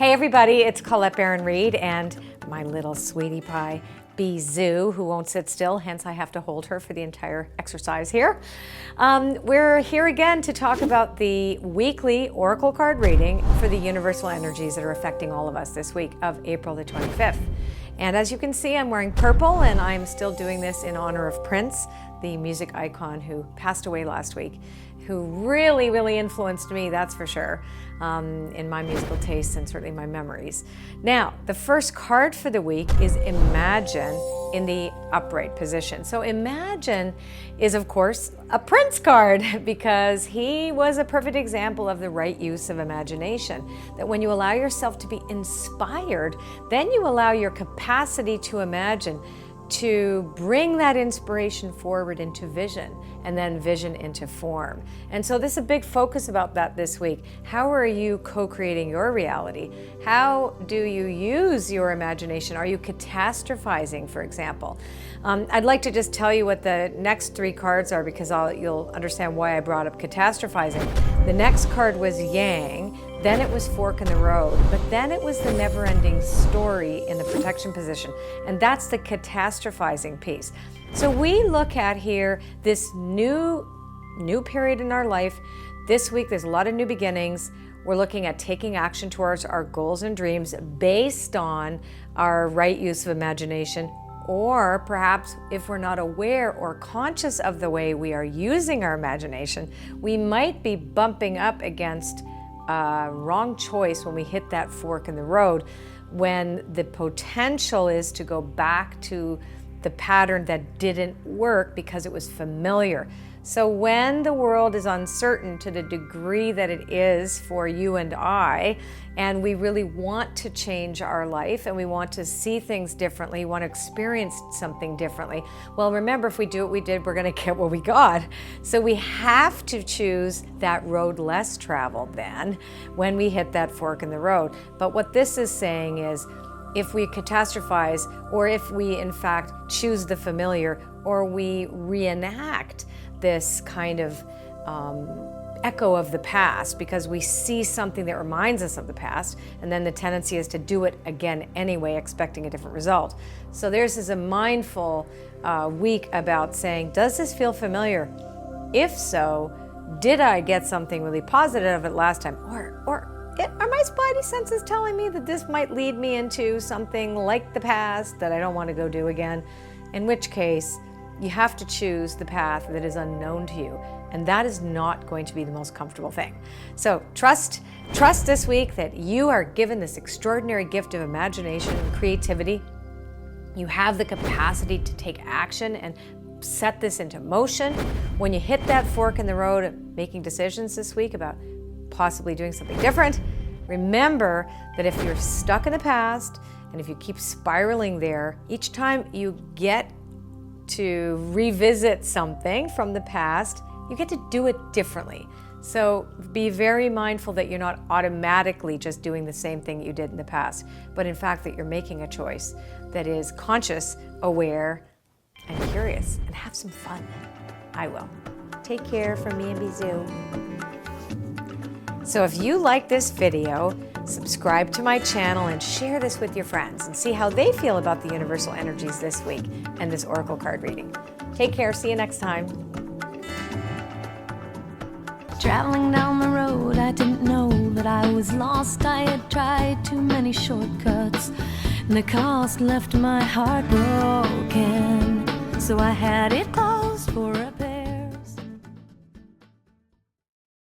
Hey everybody, it's Colette Baron-Reid and my little sweetie pie Bizou, who won't sit still, hence I have to hold her for the entire exercise here. We're here again to talk about the weekly Oracle card reading for the universal energies that are affecting all of us this week of April the 25th. And as you can see, I'm wearing purple, and I'm still doing this in honor of Prince, the music icon who passed away last week, who really influenced me, that's for sure, in my musical tastes and certainly my memories. Now, the first card for the week is Imagine in the upright position. So Imagine is, of course, a Prince card because he was a perfect example of the right use of imagination. That when you allow yourself to be inspired, then you allow your capacity to imagine to bring that inspiration forward into vision, and then vision into form. And so this is a big focus about that this week. How are you co-creating your reality? How do you use your imagination? Are you catastrophizing, for example? I'd like to just tell you what the next three cards are because you'll understand why I brought up catastrophizing. The next card was Yang, then it was Fork in the Road, but then it was the never-ending story in the protection position, and that's the catastrophizing piece. So we look at here this new period in our life. This week there's a lot of new beginnings. We're looking at taking action towards our goals and dreams based on our right use of imagination, or perhaps if we're not aware or conscious of the way we are using our imagination, we might be bumping up against a wrong choice when we hit that fork in the road, when the potential is to go back to the pattern that didn't work because it was familiar. So when the world is uncertain to the degree that it is for you and I, and we really want to change our life and we want to see things differently, want to experience something differently, well, remember, if we do what we did, we're going to get what we got. So we have to choose that road less traveled then when we hit that fork in the road. But what this is saying is, if we catastrophize, or if we in fact choose the familiar, or we reenact this kind of echo of the past because we see something that reminds us of the past, and then the tendency is to do it again anyway, expecting a different result. So there's a mindful week about saying, does this feel familiar? If so, did I get something really positive of it last time? Or are my spidey senses telling me that this might lead me into something like the past that I don't want to go do again? In which case, you have to choose the path that is unknown to you, and that is not going to be the most comfortable thing. So trust this week that you are given this extraordinary gift of imagination and creativity. You have the capacity to take action and set this into motion. When you hit that fork in the road of making decisions this week about possibly doing something different, remember that if you're stuck in the past and if you keep spiraling there, each time you get to revisit something from the past, you get to do it differently. So be very mindful that you're not automatically just doing the same thing you did in the past, but in fact that you're making a choice that is conscious, aware, and curious, and have some fun. I will. Take care from me and Bizou. So if you like this video, subscribe to my channel and share this with your friends and see how they feel about the universal energies this week and this Oracle card reading. Take care. See you next time. Traveling down the road, I didn't know that I was lost. I had tried too many shortcuts, and the cost left my heart broken. So I had it closed for a